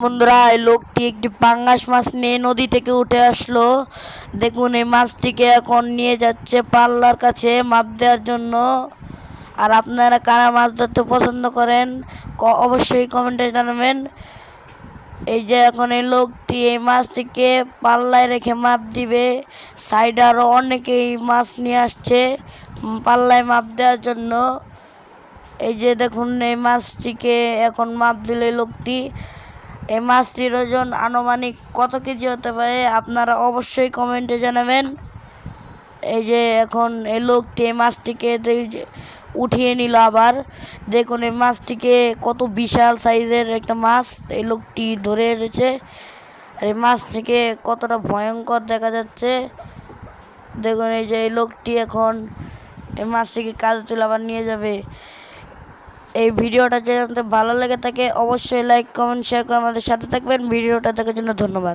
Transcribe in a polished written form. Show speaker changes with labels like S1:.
S1: বন্ধুরা, এই লোকটি একটি পাঙ্গাস মাছ নিয়ে নদী থেকে উঠে আসলো। দেখুন, এই মাছটিকে এখন নিয়ে যাচ্ছে পাল্লার কাছে মাপ দেওয়ার জন্য। আর আপনারা কারা মাছ ধরতে পছন্দ করেন অবশ্যই কমেন্টে জানাবেন। এই যে এখন এই লোকটি এই মাছটিকে পাল্লায় রেখে মাপ দিবে। সাইডে আরও অনেকেই মাছ নিয়ে আসছে পাল্লায় মাপ দেওয়ার জন্য। এই যে দেখুন, এই মাছটিকে এখন মাপ দিল এই লোকটি। এই মাছটির ওজন আনুমানিক কত কেজি হতে পারে আপনারা অবশ্যই কমেন্টে জানাবেন। এই যে এখন এই লোকটি এই মাছটিকে উঠিয়ে নিল আবার। দেখুন, এই মাছটিকে কত বিশাল সাইজের একটা মাছ এই লোকটি ধরে এনেছে। এই মাছটিকে কতটা ভয়ঙ্কর দেখা যাচ্ছে। দেখুন, এই যে এই লোকটি এখন এই মাছটিকে কাজে তুলে আবার নিয়ে যাবে। এই ভিডিওটা যদি ভালো লেগে থাকে অবশ্যই লাইক কমেন্ট শেয়ার করে আমাদের সাথে থাকবেন। ভিডিওটা দেখার জন্য ধন্যবাদ।